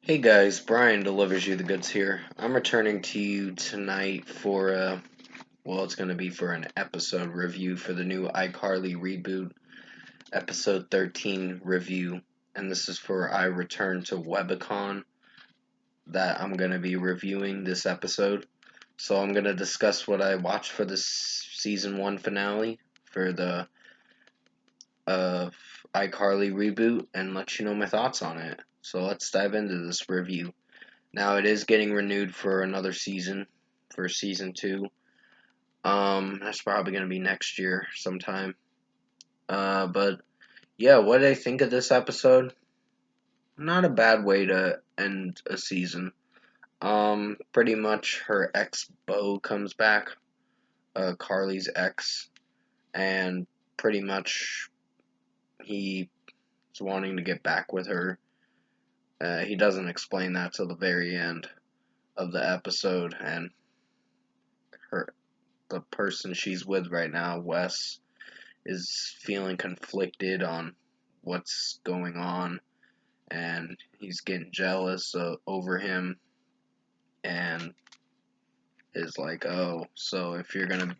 Hey guys, Brian delivers you the goods here. I'm returning to you tonight for it's going to be for an episode review for the new iCarly Reboot episode 13 review, and this is for I Return to Webicon that I'm going to be reviewing this episode. So I'm going to discuss what I watched for this season 1 finale for the uh iCarly Reboot and let you know my thoughts on it. So let's dive into this review. Now it is getting renewed for another season, for season 2. That's probably gonna be next year sometime. But yeah, what did I think of this episode? Not a bad way to end a season. Pretty much her ex beau comes back, Carly's ex, and pretty much he's wanting to get back with her. He doesn't explain that till the very end of the episode, and her the person she's with right now, Wes, is feeling conflicted on what's going on, and he's getting jealous over him, and is like, oh, so if you're gonna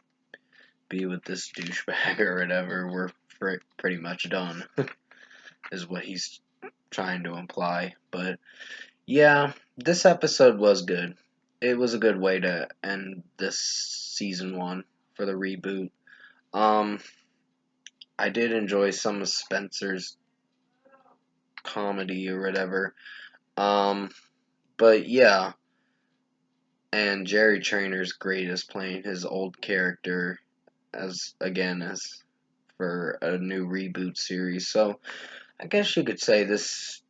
be with this douchebag or whatever, we're pretty much done, is what he's trying to imply. But yeah, this episode was good. It was a good way to end this season 1 for the reboot. Um, I did enjoy some of Spencer's comedy or whatever. Um, but yeah, and Jerry Trainer's great as playing his old character as for a new reboot series. So I guess you could say this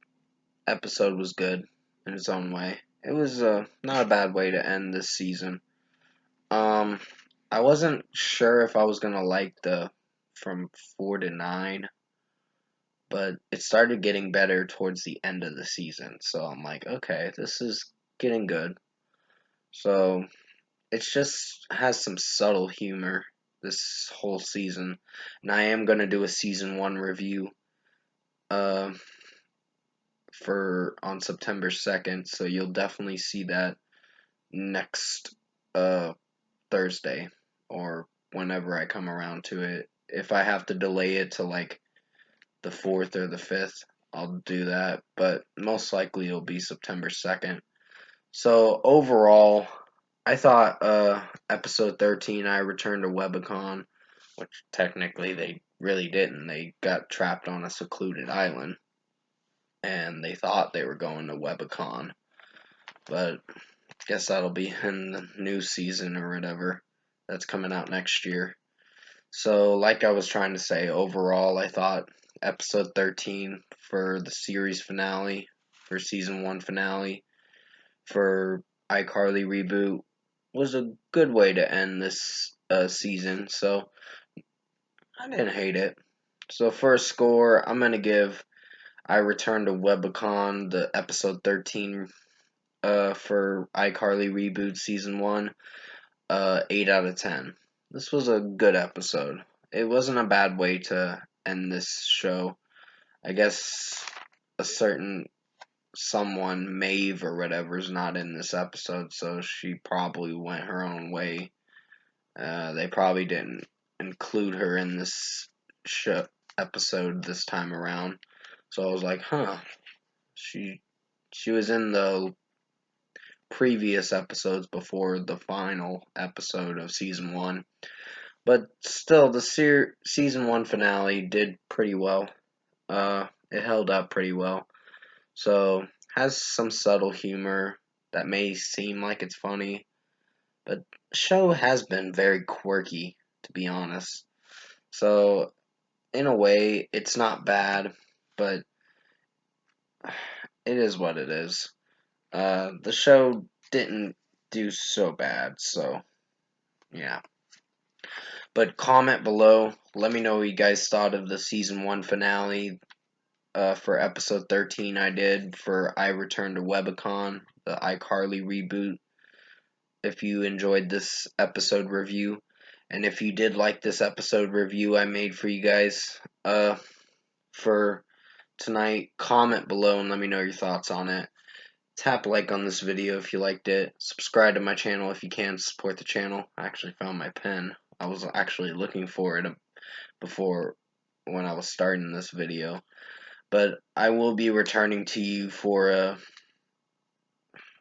episode was good in its own way. It was not a bad way to end this season. Um, I wasn't sure if I was gonna like the from 4 to 9, but it started getting better towards the end of the season. So I'm like, okay, this is getting good. So it just has some subtle humor this whole season, and I am gonna do a season 1 review uh for on September 2nd. So you'll definitely see that next uh Thursday or whenever I come around to it. If I have to delay it to like the 4th or the 5th, I'll do that, but most likely it'll be September 2nd. So overall, I thought episode 13 I returned to Webicon, which technically they really didn't. They got trapped on a secluded island and they thought they were going to Webicon, but I guess that'll be in the new season or whatever that's coming out next year. So, like I was trying to say, overall, I thought episode 13 for the series finale, for season 1 finale, for iCarly Reboot was a good way to end this season. So, I didn't hate it. So, for a score, I'm going to give I Return to Webicon, the episode 13 for iCarly Reboot season 1, 8 out of 10. This was a good episode. It wasn't a bad way to end this show. I guess a certain someone, Maeve or whatever, is not in this episode, so she probably went her own way. They probably didn't include her in this show episode this time around. So I was like, huh, she she was in the previous episodes before the final episode of season 1. But still, the season 1 finale did pretty well. It held up pretty well. So, has some subtle humor that may seem like it's funny, but the show has been very quirky, to be honest. So, in a way, it's not bad, but it is what it is. The show didn't do so bad, so yeah. But comment below. Let me know what you guys thought of the season 1 finale for episode 13 I did for I Return to Webicon, the iCarly reboot. If you enjoyed this episode review, and if you did like this episode review I made for you guys for tonight, comment below and let me know your thoughts on it. Tap like on this video if you liked it. Subscribe to my channel if you can to support the channel. I actually found my pen. I was actually looking for it before when I was starting this video. But I will be returning to you for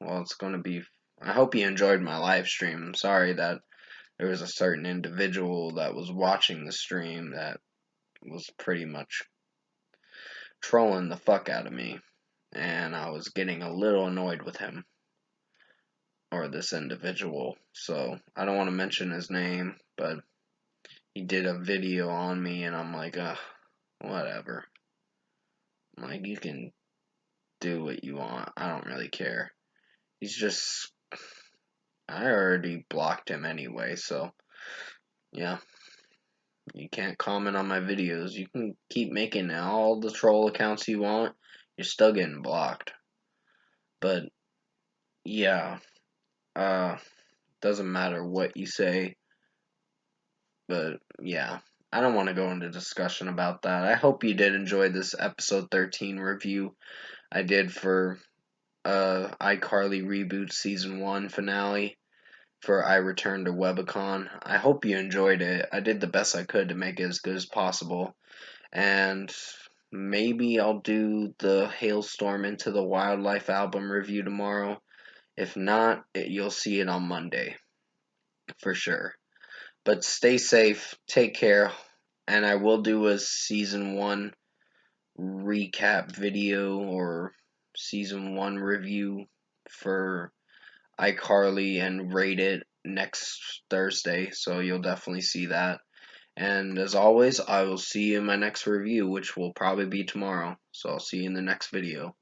well, it's going to be, I hope you enjoyed my live stream. I'm sorry that there was a certain individual that was watching the stream that was pretty much trolling the fuck out of me, and I was getting a little annoyed with him, or this individual. So I don't want to mention his name, but he did a video on me, and I'm like, whatever. I'm like, you can do what you want. I don't really care. He's just, I already blocked him anyway, so yeah. You can't comment on my videos. You can keep making all the troll accounts you want. You're still getting blocked. But yeah, doesn't matter what you say. But yeah, I don't want to go into discussion about that. I hope you did enjoy this episode 13 review I did for iCarly Reboot Season 1 finale for I Return to Webicon. I hope you enjoyed it. I did the best I could to make it as good as possible. And maybe I'll do the Hailstorm into the Wildlife album review tomorrow. If not, you'll see it on Monday for sure. But stay safe, take care, and I will do a season 1 recap video or season 1 review for iCarly and rate it next Thursday, so you'll definitely see that. And as always, I will see you in my next review, which will probably be tomorrow. So I'll see you in the next video.